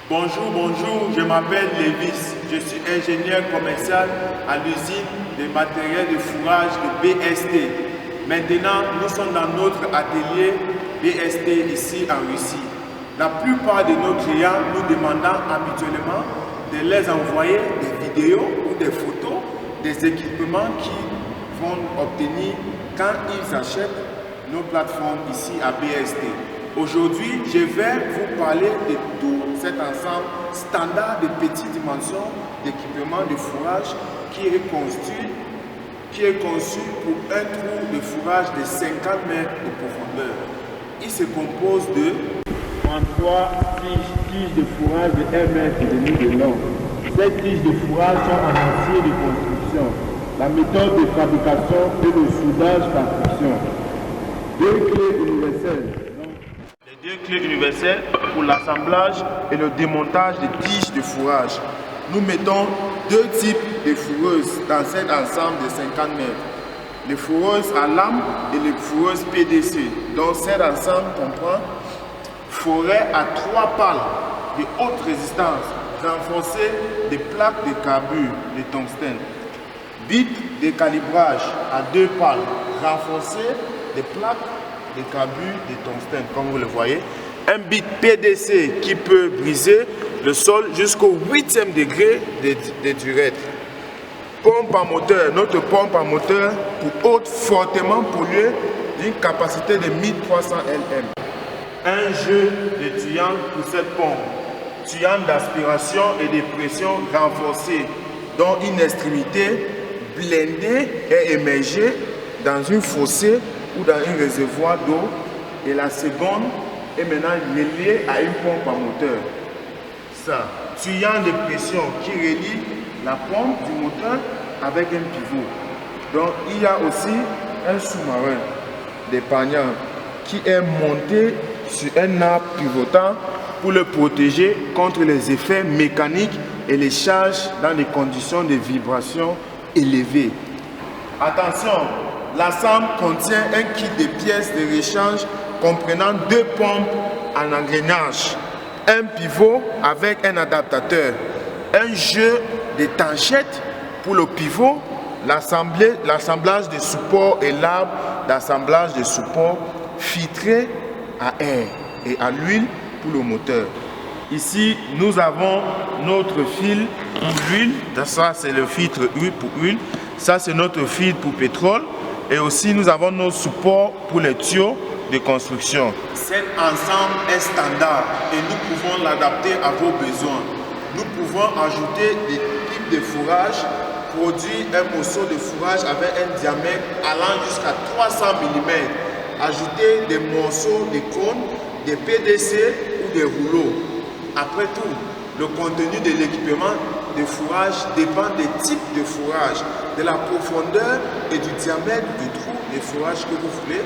Bonjour, je m'appelle Lévis, je suis ingénieur commercial à l'usine de matériel de fourrage de BST. Maintenant, nous sommes dans notre atelier BST ici en Russie. La plupart de nos clients nous demandent habituellement de les envoyer des vidéos ou des photos des équipements qu'ils vont obtenir quand ils achètent nos plateformes ici à BST. Aujourd'hui, je vais vous parler de tout cet ensemble standard de petites dimensions d'équipement de fourrage qui est conçu pour un trou de fourrage de 50 mètres de profondeur. Il se compose de 33 tiges de fourrage de 1,5 mètre de long. Ces tiges de fourrage sont en acier de construction. La méthode de fabrication est le soudage par friction. Deux clés universelles. Les deux clés universelles pour l'assemblage et le démontage des tiges de fourrage. Nous mettons deux types de fourreuses dans cet ensemble de 50 mètres. Les fourreuses à lame et les fourreuses PDC. Donc cet ensemble comprend forêt à 3 pales de haute résistance, renforcées des plaques de carbure de tungstène. Bit de calibrage à 2 pales, renforcées des plaques de carbure de tungstène, comme vous le voyez. Un bit PDC qui peut briser le sol jusqu'au 8e degré de durée. Pompe à moteur, notre pompe à moteur pour eau fortement polluée d'une capacité de 1300 Lm. Un jeu de tuyant pour cette pompe. Tuyant d'aspiration et de pression renforcé, dont une extrémité blindée est émergée dans une fossée ou dans un réservoir d'eau et la seconde est maintenant reliée à une pompe à moteur. Ça, tuyant de pression qui relie la pompe du moteur avec un pivot. Donc il y a aussi un sous-marin d'épargnant qui est monté sur un arbre pivotant pour le protéger contre les effets mécaniques et les charges dans des conditions de vibration élevées. Attention, l'ensemble contient un kit de pièces de rechange comprenant 2 pompes en engrenage, un pivot avec un adaptateur, un jeu de tanchettes pour le pivot, l'assemblage des supports et l'arbre d'assemblage des supports filtrés à air et à l'huile pour le moteur. Ici, nous avons notre fil pour l'huile. Ça, c'est le filtre huile pour huile. Ça, c'est notre filtre pour pétrole. Et aussi, nous avons nos supports pour les tuyaux de construction. Cet ensemble est standard et nous pouvons l'adapter à vos besoins. Nous pouvons ajouter des types de fourrage, produire un morceau de fourrage avec un diamètre allant jusqu'à 300 mm. Ajouter des morceaux de cône, des PDC ou des rouleaux. Après tout, le contenu de l'équipement de fourrage dépend des types de fourrage, de la profondeur et du diamètre du trou de fourrage que vous voulez,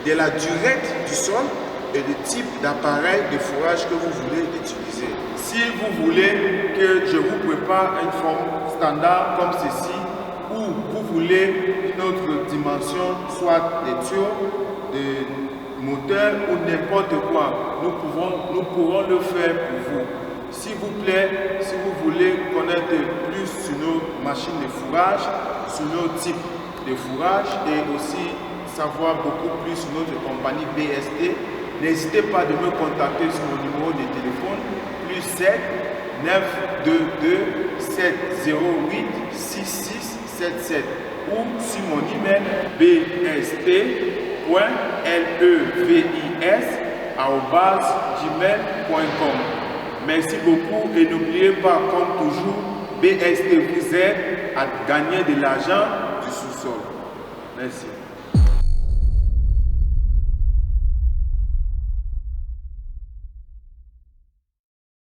de la durée du sol et du type d'appareil de fourrage que vous voulez utiliser. Si vous voulez que je vous prépare une forme standard comme ceci, ou vous voulez une autre dimension, soit des tuyaux, des moteurs ou n'importe quoi, nous pourrons le faire pour vous. S'il vous plaît, si vous voulez connaître plus sur nos machines de fourrage, sur nos types de fourrage et aussi savoir beaucoup plus sur notre compagnie BST, n'hésitez pas de me contacter sur mon numéro de téléphone +7 922 708 6677 ou sur mon email bst.levis@gmail.com. Merci beaucoup et n'oubliez pas, comme toujours, BST vous aide à gagner de l'argent du sous-sol. Merci.